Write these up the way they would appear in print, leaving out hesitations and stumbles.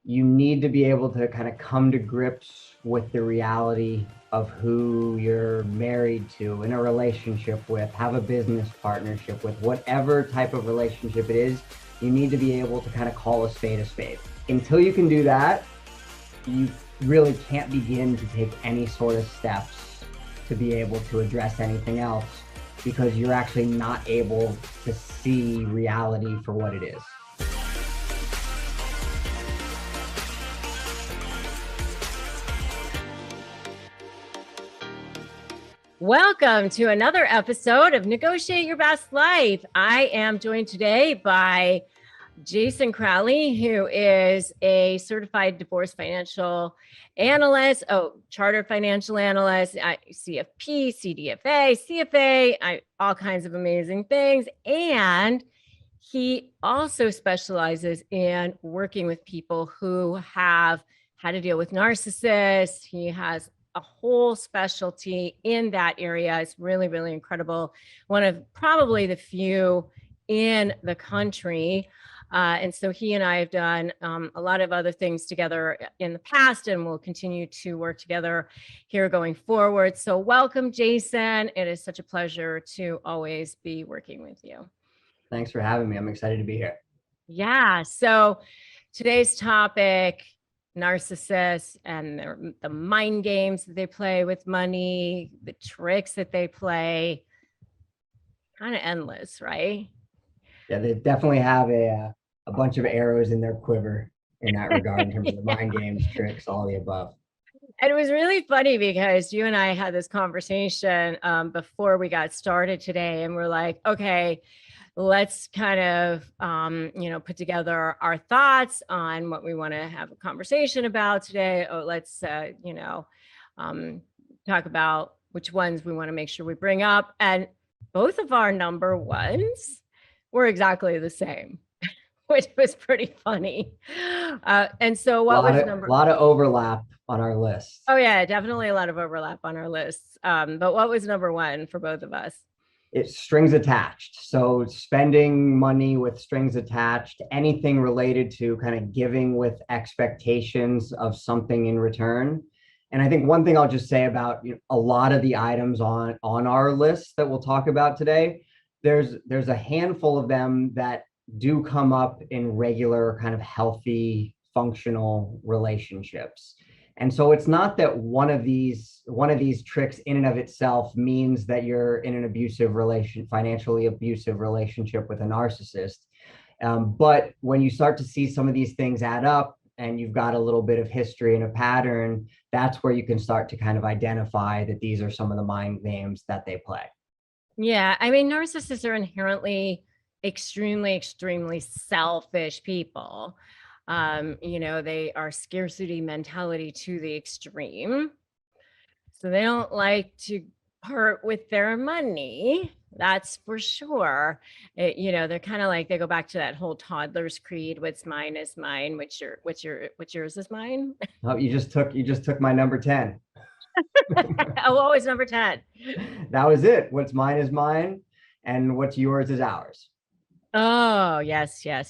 you need to be able to kind of come to grips with the reality of who you're married to, in a relationship with, have a business partnership with, whatever type of relationship it is. You need to be able to kind of call a spade a spade. Until you can do that, you really can't begin to take any sort of steps to be able to address anything else, because you're actually not able to see reality for what it is. Welcome to another episode of Negotiate Your Best Life. I am joined today by Jason Crowley, who is a certified divorce financial analyst, chartered financial analyst, CFP, CDFA, CFA, all kinds of amazing things. And he also specializes in working with people who have had to deal with narcissists. He has a whole specialty in that area. It's really, really incredible. One of probably the few in the country. And so he and I have done a lot of other things together in the past, and we'll continue to work together here going forward. So welcome, Jason. It is such a pleasure to always be working with you. Thanks for having me. I'm excited to be here. Yeah. So today's topic, narcissists and the mind games that they play with money, the tricks that they play, kind of endless, right? Yeah, they definitely have a bunch of arrows in their quiver in that regard, in terms of the mind games, tricks, all the above. And it was really funny because you and I had this conversation before we got started today, and we're like, okay, let's kind of, put together our thoughts on what we want to have a conversation about today. Let's, talk about which ones we want to make sure we bring up. And both of our number ones were exactly the same, which was pretty funny. And so what was a lot of overlap on our list. Oh yeah, definitely a lot of overlap on our lists. But what was number one for both of us? It's strings attached. So spending money with strings attached, anything related to kind of giving with expectations of something in return. And I think one thing I'll just say about a lot of the items on our list that we'll talk about today, there's a handful of them that do come up in regular kind of healthy, functional relationships. And so it's not that one of these tricks in and of itself means that you're in an financially abusive relationship with a narcissist. But when you start to see some of these things add up and you've got a little bit of history and a pattern, that's where you can start to kind of identify that these are some of the mind games that they play. Yeah, I mean, narcissists are inherently extremely, extremely selfish people. They are scarcity mentality to the extreme. So they don't like to part with their money. That's for sure. They're kind of like, they go back to that whole toddler's creed. What's mine is mine. What's yours is mine. Oh, you just took my number 10. Oh, always number 10. That was it. What's mine is mine, and what's yours is ours. Oh, yes. Yeah,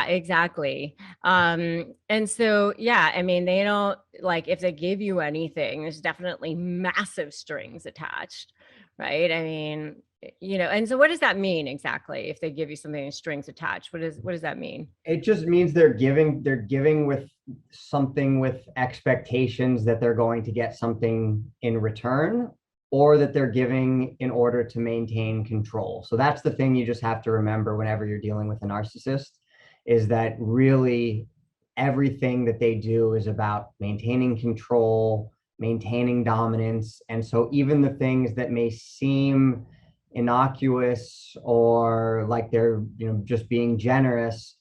exactly. And so, yeah, I mean, they don't like, if they give you anything, there's definitely massive strings attached, right? I mean, and so what does that mean exactly? If they give you something with strings attached, what does that mean? It just means they're giving with something, with expectations that they're going to get something in return, or that they're giving in order to maintain control. So that's the thing you just have to remember whenever you're dealing with a narcissist, is that really everything that they do is about maintaining control, maintaining dominance. And so even the things that may seem innocuous or like they're just being generous,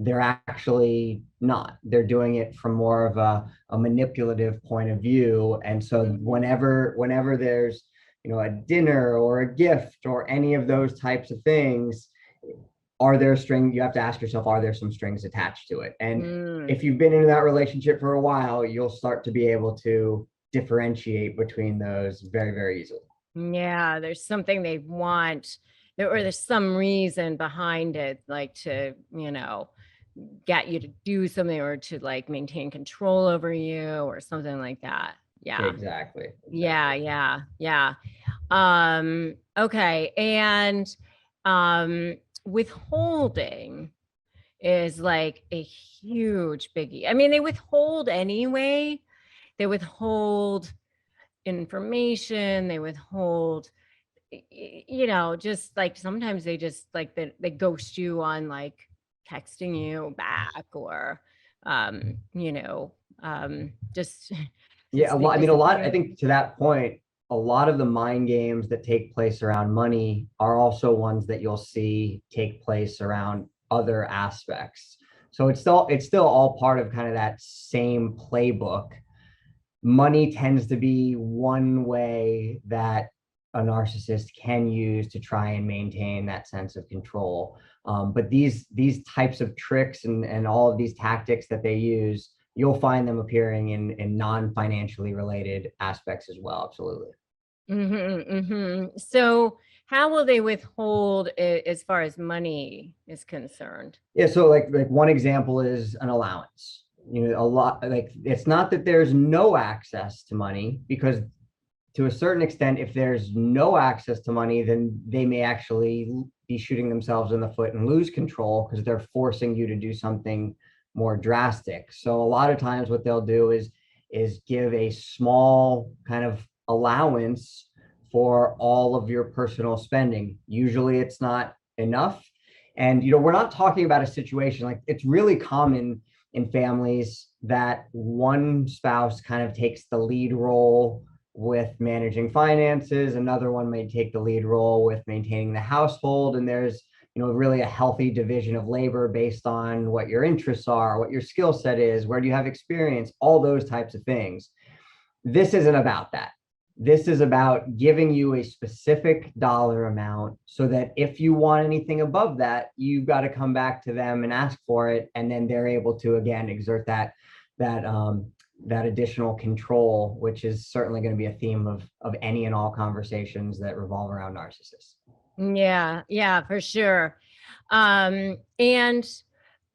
they're actually not. They're doing it from more of a manipulative point of view. And so whenever there's a dinner or a gift or any of those types of things, you have to ask yourself, are there some strings attached to it? And if you've been in that relationship for a while, you'll start to be able to differentiate between those very, very easily. Yeah, there's something they want, or there's some reason behind it, like to, get you to do something or to like maintain control over you or something like that. Yeah. Exactly. Yeah. Okay. And withholding is like a huge biggie. I mean, they withhold anyway. They withhold information, they withhold just like sometimes they just like they ghost you on like texting you back or just Yeah, they I mean, a lot, I disappear. think to that point, a lot of the mind games that take place around money are also ones that you'll see take place around other aspects. So it's still all part of kind of that same playbook. Money tends to be one way that a narcissist can use to try and maintain that sense of control. But these types of tricks and all of these tactics that they use, you'll find them appearing in non-financially related aspects as well. Absolutely. So how will they withhold as far as money is concerned? Yeah, so like one example is an allowance. A lot, like, it's not that there's no access to money, because to a certain extent, if there's no access to money, then they may actually be shooting themselves in the foot and lose control because they're forcing you to do something more drastic. So a lot of times what they'll do is give a small kind of allowance for all of your personal spending. Usually it's not enough. And we're not talking about a situation like, it's really common in families that one spouse kind of takes the lead role with managing finances, another one may take the lead role with maintaining the household, and there's really a healthy division of labor based on what your interests are, what your skill set is, where do you have experience, all those types of things. This isn't about that. This is about giving you a specific dollar amount so that if you want anything above that, you've got to come back to them and ask for it, and then they're able to again exert that additional control, which is certainly going to be a theme of any and all conversations that revolve around narcissists. Yeah, for sure. And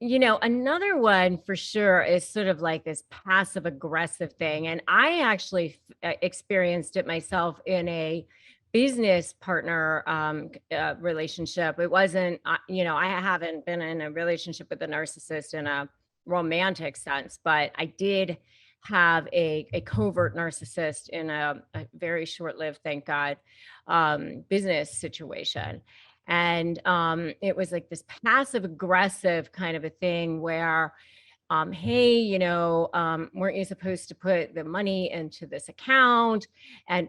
another one for sure is sort of like this passive aggressive thing. And I actually experienced it myself in a business partner relationship. It wasn't, I haven't been in a relationship with a narcissist in a romantic sense, but I did have a covert narcissist in a very short-lived, thank God, business situation. And it was like this passive aggressive kind of a thing where, hey, weren't you supposed to put the money into this account? And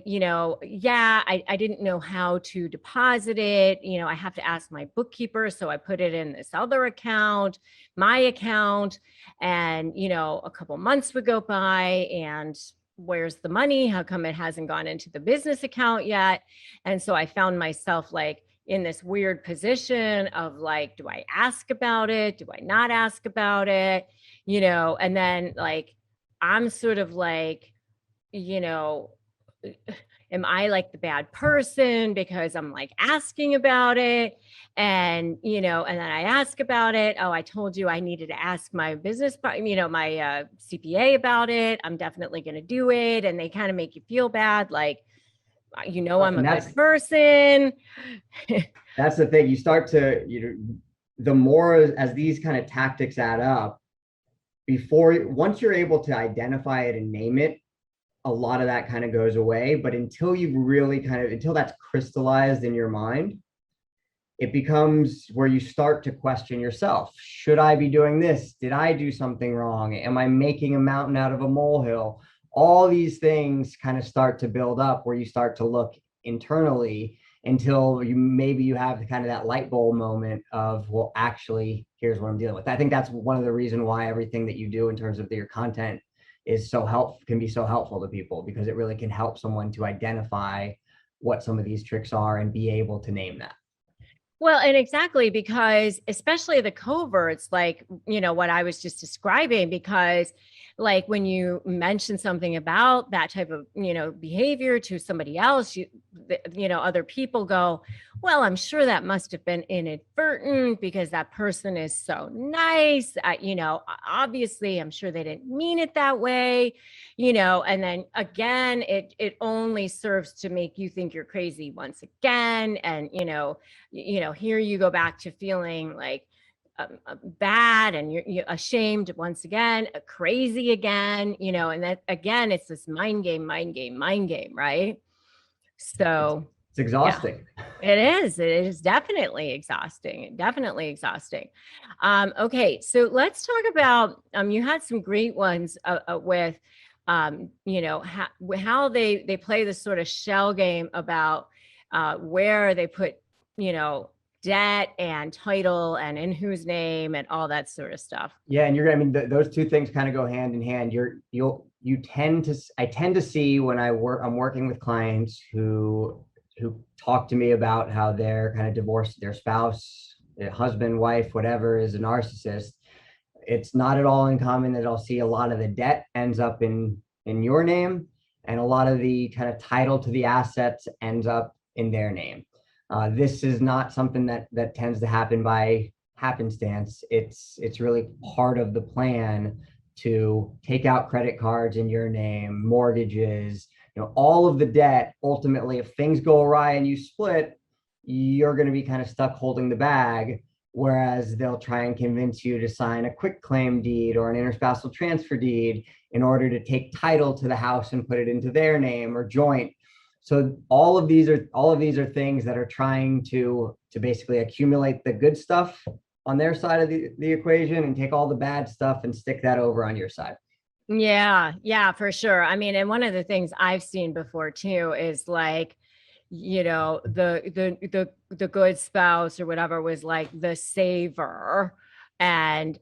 yeah, I didn't know how to deposit it. I have to ask my bookkeeper. So I put it in this other account, my account. And, a couple months would go by and where's the money? How come it hasn't gone into the business account yet? And so I found myself like in this weird position of like, do I ask about it? Do I not ask about it? And then like, I'm sort of like, am I like the bad person because I'm like asking about it? And, and then I ask about it. Oh, I told you I needed to ask my business, my CPA about it. I'm definitely going to do it. And they kind of make you feel bad. Like, I'm a good person. That's the thing. You start to, the more as these kind of tactics add up, once you're able to identify it and name it, a lot of that kind of goes away. But until you've really until that's crystallized in your mind, it becomes where you start to question yourself. Should I be doing this? Did I do something wrong? Am I making a mountain out of a molehill? All these things kind of start to build up where you start to look internally until you have kind of that light bulb moment of, well, actually, here's what I'm dealing with. I think that's one of the reasons why everything that you do in terms of your content can be so helpful to people, because it really can help someone to identify what some of these tricks are and be able to name that. Well, and exactly because especially the coverts, like, what I was just describing, because like when you mention something about that type of, behavior to somebody else, other people go, well, I'm sure that must have been inadvertent because that person is so nice. Obviously, I'm sure they didn't mean it that way, and then again, it only serves to make you think you're crazy once again. And, here you go back to feeling like bad, and you're ashamed once again, crazy again, and that again, it's this mind game, mind game, mind game, right? It's, So it's yeah, exhausting. it is definitely exhausting, definitely exhausting. Okay, so let's talk about, you had some great ones with, how they play this sort of shell game about where they put, you know, debt and title and in whose name and all that sort of stuff. Yeah, and I mean, those two things kind of go hand in hand. I tend to see when I'm working with clients who talk to me about how they're kind of divorced, their spouse, their husband, wife, whatever, is a narcissist. It's not at all uncommon that I'll see a lot of the debt ends up in your name, and a lot of the kind of title to the assets ends up in their name. This is not something that tends to happen by happenstance. It's really part of the plan to take out credit cards in your name, mortgages, all of the debt. Ultimately, if things go awry and you split, you're going to be kind of stuck holding the bag. Whereas they'll try and convince you to sign a quick claim deed or an interspousal transfer deed in order to take title to the house and put it into their name, or joint. So all of these are things that are trying to basically accumulate the good stuff on their side of the equation and take all the bad stuff and stick that over on your side. Yeah, yeah, for sure. I mean, and one of the things I've seen before too is like, the good spouse or whatever was like the saver, and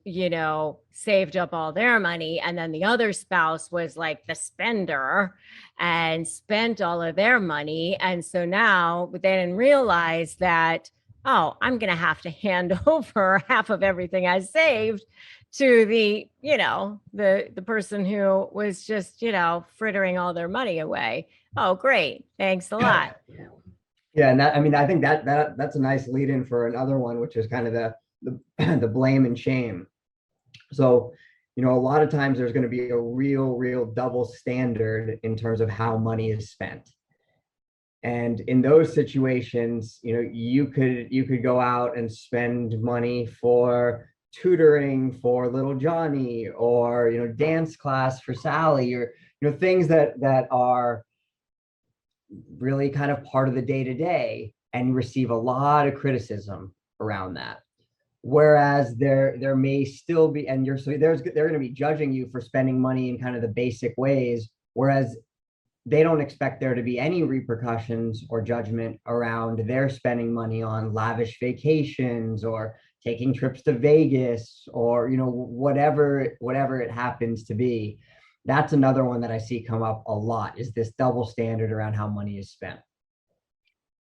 saved up all their money, and then the other spouse was like the spender and spent all of their money. And so now they didn't realize that, oh, I'm going to have to hand over half of everything I saved to the person who was just, frittering all their money away. Oh, great. Thanks a lot. Yeah, and I mean, I think that's a nice lead in for another one, which is kind of the the blame and shame. So, a lot of times there's going to be a real double standard in terms of how money is spent. And in those situations, you could go out and spend money for tutoring for little Johnny, or dance class for Sally, or things that are really kind of part of the day to day, and receive a lot of criticism around that. Whereas there may still be, and they're going to be judging you for spending money in kind of the basic ways, whereas they don't expect there to be any repercussions or judgment around their spending money on lavish vacations or taking trips to Vegas, or whatever it happens to be. That's another one that I see come up a lot, is this double standard around how money is spent.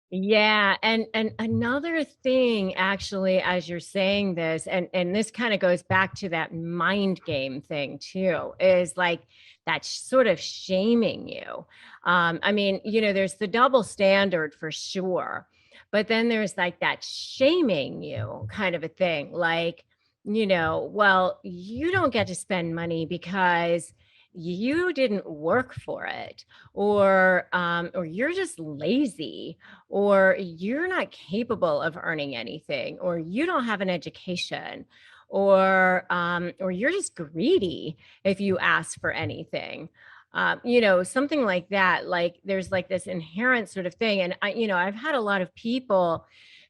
Yeah, and another thing actually, as you're saying this, and this kind of goes back to that mind game thing too, is like that sort of shaming you. I mean, there's the double standard for sure, but then there's like that shaming you kind of a thing, like, well, you don't get to spend money because you didn't work for it, or you're just lazy, or you're not capable of earning anything, or you don't have an education, or you're just greedy if you ask for anything. Something like that. Like there's like this inherent sort of thing. And I've had a lot of people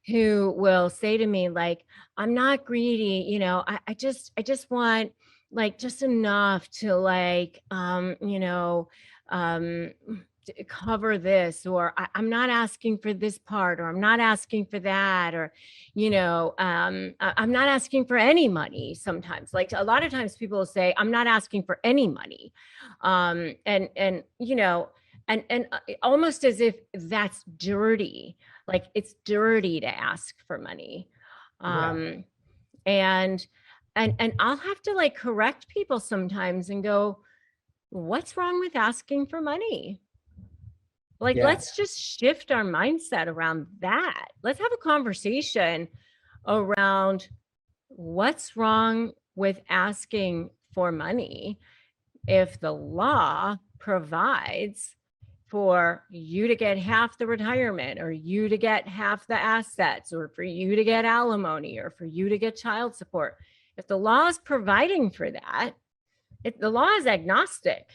who will say to me, like, I'm not greedy, I just want like just enough to like um cover this, or I'm not asking for this part, or I'm not asking for that, or I'm not asking for any money. Sometimes, like a lot of times people will say, I'm not asking for any money. And and almost as if that's dirty, like it's dirty to ask for money. Yeah. And and I'll have to like correct people sometimes and go, what's wrong with asking for money? Like, Yeah. let's just shift our mindset around that. Let's have a conversation around what's wrong with asking for money if the law provides for you to get half the retirement, or you to get half the assets, or for you to get alimony, or for you to get child support. If the law is providing for that, the law is agnostic.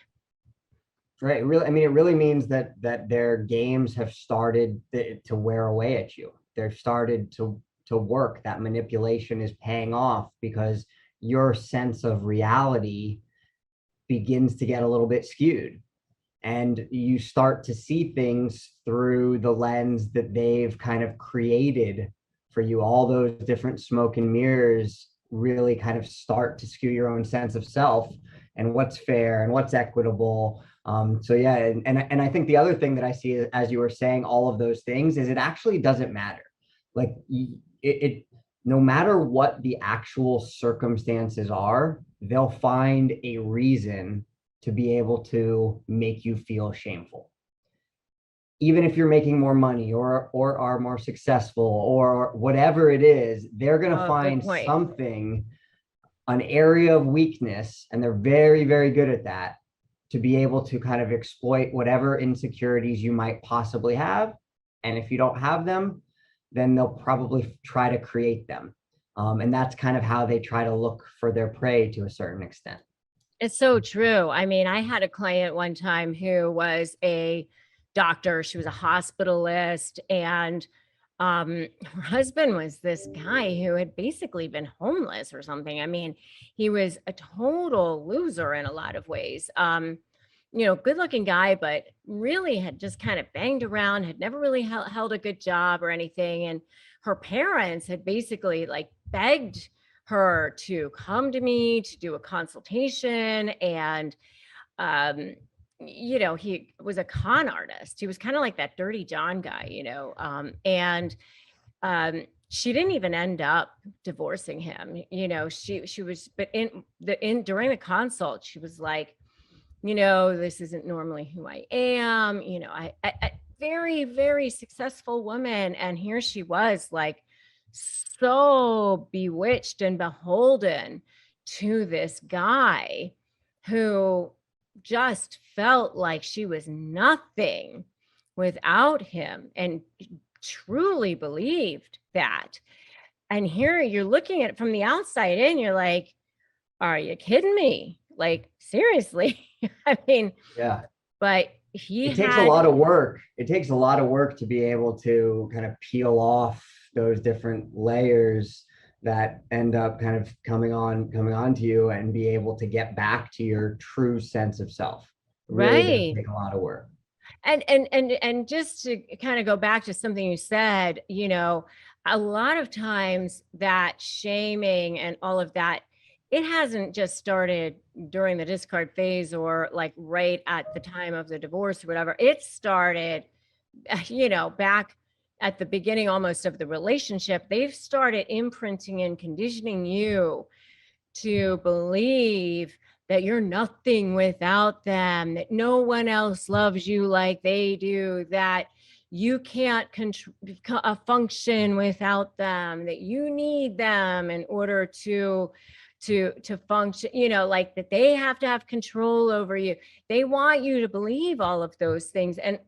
Right. Really, I mean, it really means that their games have started to wear away at you. They've started to work. That manipulation is paying off because your sense of reality begins to get a little bit skewed. And you start to see things through the lens that they've kind of created for you. All those different smoke and mirrors really kind of start to skew your own sense of self and what's fair and what's equitable. So yeah, and I think the other thing that I see, as you were saying, all of those things, is it actually doesn't matter. Like it no matter what the actual circumstances are, they'll find a reason to be able to make you feel shameful. Even if you're making more money or are more successful or whatever it is, they're going to find something, an area of weakness, and they're very, very good at that, to be able to kind of exploit whatever insecurities you might possibly have. And if you don't have them, then they'll probably try to create them. And that's kind of how they try to look for their prey to a certain extent. It's so true. I mean, I had a client one time who was a doctor. She was a hospitalist, and her husband was this guy who had basically been homeless or something. I mean, he was a total loser in a lot of ways. Good looking guy, but really had just kind of banged around, had never really held a good job or anything. And her parents had basically like begged her to come to me to do a consultation. And he was a con artist. He was kind of like that Dirty John guy, and she didn't even end up divorcing him. She was, but during the consult, she was like, this isn't normally who I am. I very, very successful woman. And here she was, like, so bewitched and beholden to this guy who just felt like she was nothing without him, and truly believed that. And here you're looking at it from the outside in, you're like, are you kidding me? Like, seriously? I mean, yeah. But it takes a lot of work. It takes a lot of work to be able to kind of peel off those different layers that end up kind of coming on to you, and be able to get back to your true sense of self. It really does take a lot of work. And just to kind of go back to something you said, a lot of times that shaming and all of that, it hasn't just started during the discard phase or like right at the time of the divorce or whatever. It started, back at the beginning almost of the relationship. They've started imprinting and conditioning you to believe that you're nothing without them, that no one else loves you like they do, that you can't function without them, that you need them in order to function, like that they have to have control over you. They want you to believe all of those things. And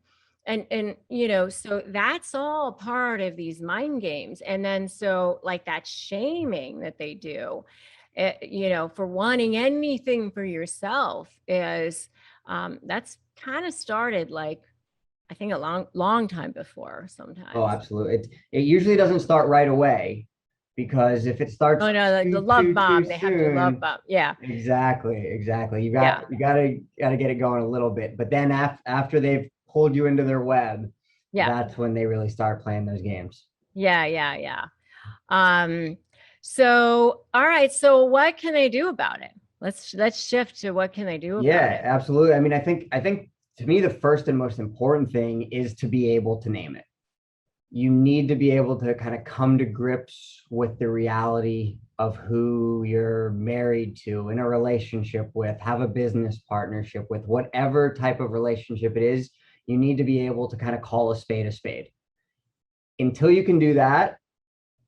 so that's all part of these mind games. And then so like that shaming that they do, for wanting anything for yourself is, that's kind of started like, I think a long time before sometimes. Oh, absolutely. It usually doesn't start right away, because if it starts, like the love bomb, they have to love bomb. Yeah, exactly. You gotta get it going a little bit, but then after they've pulled you into their web, that's when they really start playing those games. Yeah. So, all right. So what can they do about it? Let's shift to what can they do about it? Yeah, absolutely. I mean, I think to me, the first and most important thing is to be able to name it. You need to be able to kind of come to grips with the reality of who you're married to, in a relationship with, have a business partnership with, whatever type of relationship it is. You need to be able to kind of call a spade a spade. Until you can do that,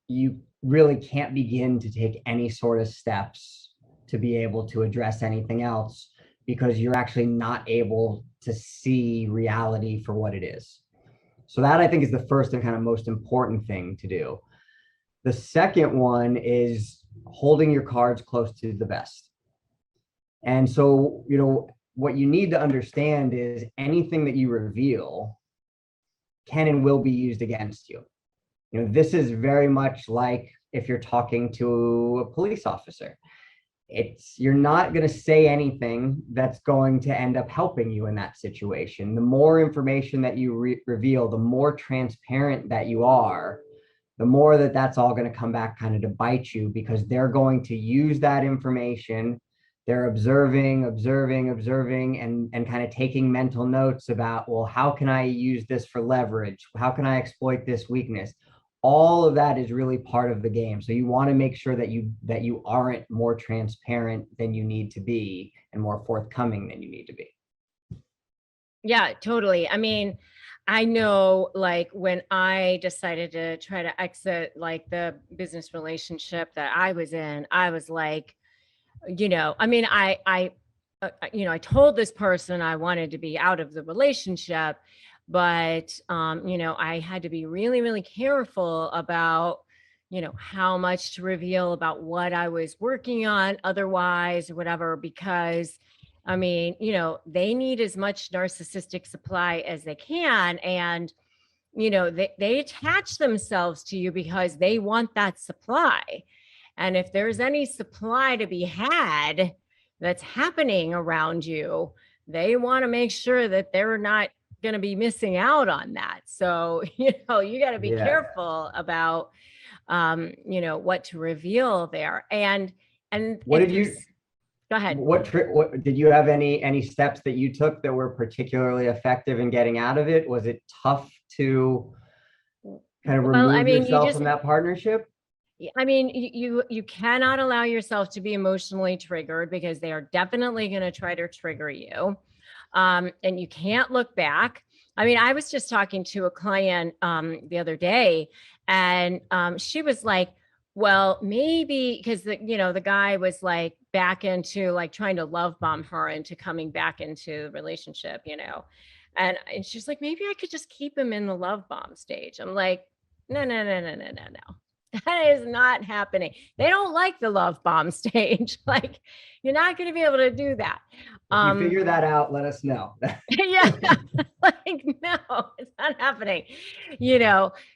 you really can't begin to take any sort of steps to be able to address anything else, because you're actually not able to see reality for what it is. So that, I think, is the first and kind of most important thing to do. The second one is holding your cards close to the vest. And so, what you need to understand is anything that you reveal can and will be used against you. This is very much like if you're talking to a police officer. You're not going to say anything that's going to end up helping you in that situation. The more information that you reveal, the more transparent that you are, the more that's all going to come back kind of to bite you, because they're going to use that information. They're observing, and kind of taking mental notes about, well, how can I use this for leverage? How can I exploit this weakness? All of that is really part of the game. So you want to make sure that you aren't more transparent than you need to be and more forthcoming than you need to be. Yeah, totally. I mean, I know, like, when I decided to try to exit like the business relationship that I was in, I was like, I mean, I told this person I wanted to be out of the relationship, but, I had to be really, really careful about, how much to reveal about what I was working on otherwise, or whatever, because I mean, they need as much narcissistic supply as they can. And, they attach themselves to you because they want that supply. And if there's any supply to be had that's happening around you, they want to make sure that they're not going to be missing out on that. So, you got to be careful about, what to reveal there. And what did you go ahead. What did you have any steps that you took that were particularly effective in getting out of it? Was it tough to kind of remove yourself from that partnership? I mean, you cannot allow yourself to be emotionally triggered, because they are definitely going to try to trigger you. And you can't look back. I mean, I was just talking to a client the other day, and she was like, well, maybe because the guy was like back into like trying to love bomb her into coming back into the relationship, and she's like, maybe I could just keep him in the love bomb stage. I'm like, no. That is not happening. They don't like the love bomb stage. Like, you're not going to be able to do that. If you figure that out, let us know. Yeah. Like, no, it's not happening.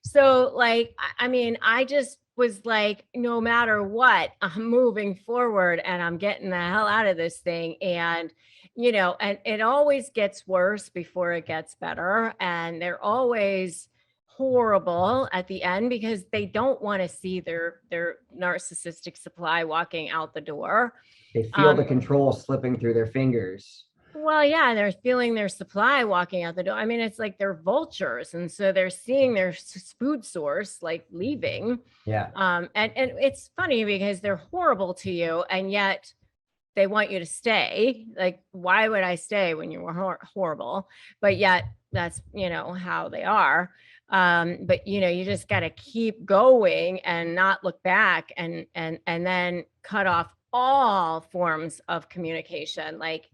So like, I mean, I just was like, no matter what, I'm moving forward and I'm getting the hell out of this thing. And, and it always gets worse before it gets better. And they're always horrible at the end, because they don't want to see their narcissistic supply walking out the door. They feel the control slipping through their fingers. Well, yeah, they're feeling their supply walking out the door. I mean, it's like they're vultures, and so they're seeing their food source like leaving. Yeah. And it's funny because they're horrible to you, and yet they want you to stay. Like, why would I stay when you were horrible? But yet that's how they are. But you just got to keep going and not look back, and then cut off all forms of communication, like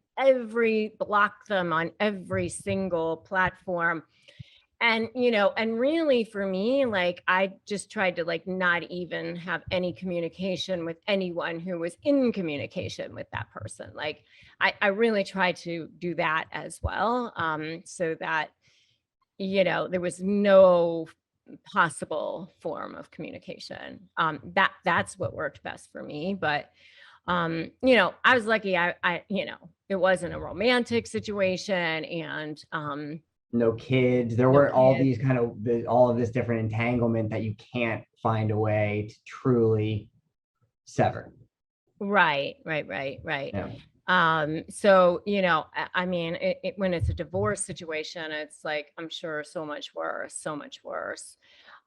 block them on every single platform. And and really for me, like, I just tried to like not even have any communication with anyone who was in communication with that person. Like, I really tried to do that as well, so that there was no possible form of communication. That's what worked best for me. But I was lucky. I it wasn't a romantic situation, and no kids. There were all these all of this different entanglement that you can't find a way to truly sever. Right. Yeah. So, I mean, when it's a divorce situation, it's like, I'm sure so much worse, so much worse.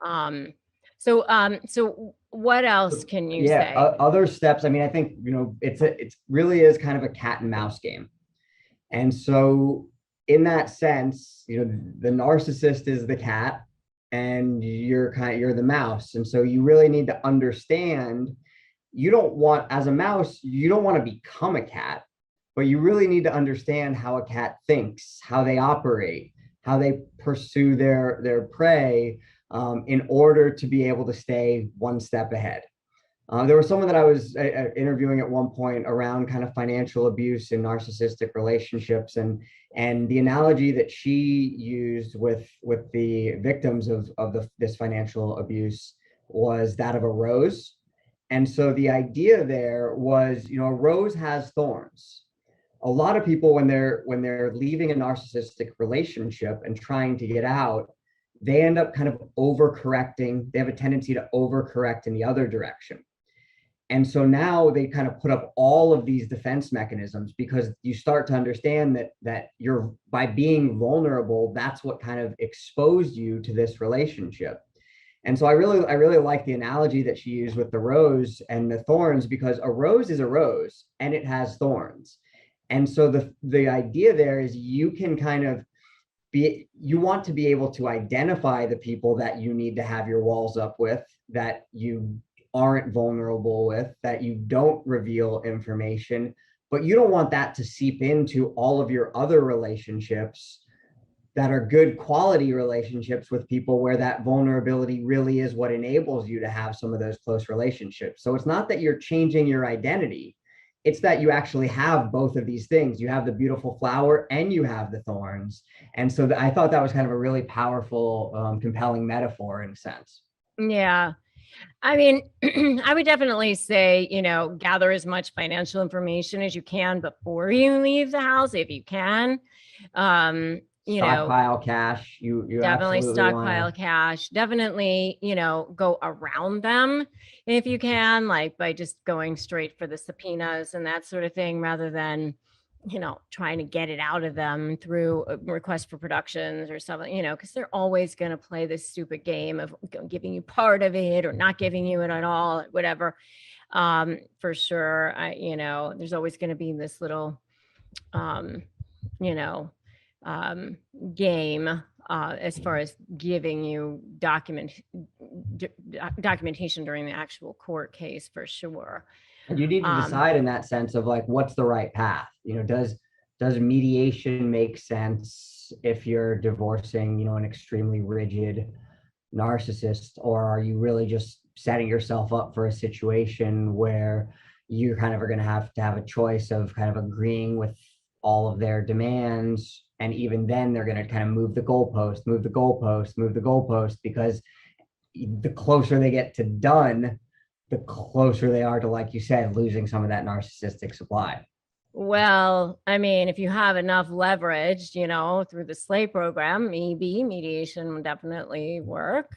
Um, so what else can you Yeah, say? other steps. I mean, I think, it's really is kind of a cat and mouse game. And so in that sense, the narcissist is the cat and you're the mouse. And so you really need to understand, you don't want, as a mouse, you don't want to become a cat, but you really need to understand how a cat thinks, how they operate, how they pursue their prey, in order to be able to stay one step ahead. There was someone that I was interviewing at one point around kind of financial abuse in narcissistic relationships, and the analogy that she used with the victims of this financial abuse was that of a rose. And so the idea there was, a rose has thorns. A lot of people, when they're leaving a narcissistic relationship and trying to get out, they end up kind of overcorrecting. They have a tendency to overcorrect in the other direction. And so now they kind of put up all of these defense mechanisms, because you start to understand that you're, by being vulnerable, that's what kind of exposed you to this relationship. And so I really like the analogy that she used with the rose and the thorns, because a rose is a rose and it has thorns. And so the idea there is, you can kind of you want to be able to identify the people that you need to have your walls up with, that you aren't vulnerable with, that you don't reveal information, but you don't want that to seep into all of your other relationships that are good quality relationships with people, where that vulnerability really is what enables you to have some of those close relationships. So it's not that you're changing your identity, it's that you actually have both of these things. You have the beautiful flower and you have the thorns. And so I thought that was kind of a really powerful, compelling metaphor in a sense. Yeah. I mean, I would definitely say, gather as much financial information as you can before you leave the house, if you can. Stockpile cash. You Definitely absolutely stockpile want to. cash. Definitely, go around them if you can, like by just going straight for the subpoenas and that sort of thing, rather than, trying to get it out of them through a request for productions or something, because they're always going to play this stupid game of giving you part of it or not giving you it at all, whatever. For sure. There's always going to be this little, um, you know, game as far as giving you documentation during the actual court case, for sure. And you need to decide in that sense of like, what's the right path? Does mediation make sense if you're divorcing, an extremely rigid narcissist, or are you really just setting yourself up for a situation where you kind of are going to have a choice of kind of agreeing with all of their demands, and even then they're going to kind of move the goalpost, because the closer they get to done, the closer they are to, like you said, losing some of that narcissistic supply. Well, I mean, if you have enough leverage, through the SLAY program, maybe mediation would definitely work.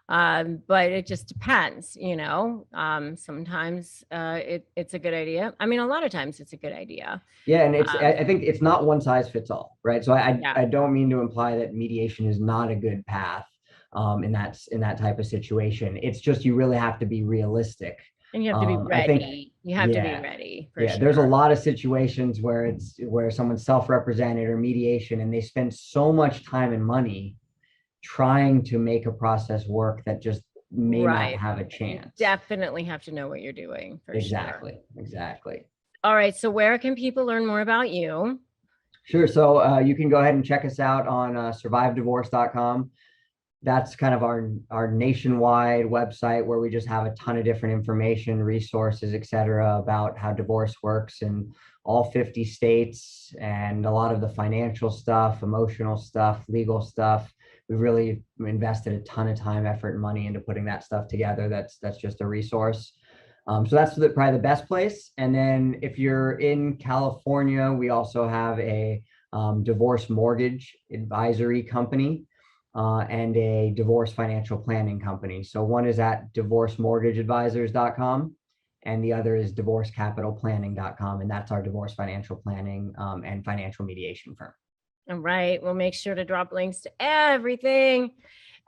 But it just depends, sometimes it's a good idea. I mean, a lot of times it's a good idea. Yeah, and I think it's not one size fits all, right? So Yeah. I don't mean to imply that mediation is not a good path, in that type of situation. It's just, you really have to be realistic. And you have to be I think, ready. You have to be ready for sure. there's a lot of situations where someone's self-represented or mediation, and they spend so much time and money trying to make a process work that just may not have a chance. You definitely have to know what you're doing, for sure. Exactly. All right. So where can people learn more about you? Sure. So you can go ahead and check us out on survivedivorce.com. That's kind of our nationwide website, where we just have a ton of different information, resources, etc., about how divorce works in all 50 states, and a lot of the financial stuff, emotional stuff, legal stuff. We've really invested a ton of time, effort, and money into putting that stuff together. That's just a resource. So that's probably the best place. And then if you're in California, we also have a divorce mortgage advisory company, and a divorce financial planning company. So one is at divorcemortgageadvisors.com, and the other is divorcecapitalplanning.com, and that's our divorce financial planning and financial mediation firm. All right. We'll make sure to drop links to everything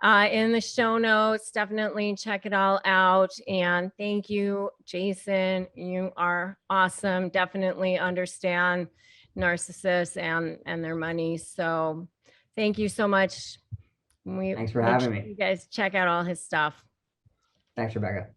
in the show notes. Definitely check it all out. And thank you, Jason. You are awesome. Definitely understand narcissists and their money. So thank you so much. Thanks for having me. You guys check out all his stuff. Thanks, Rebecca.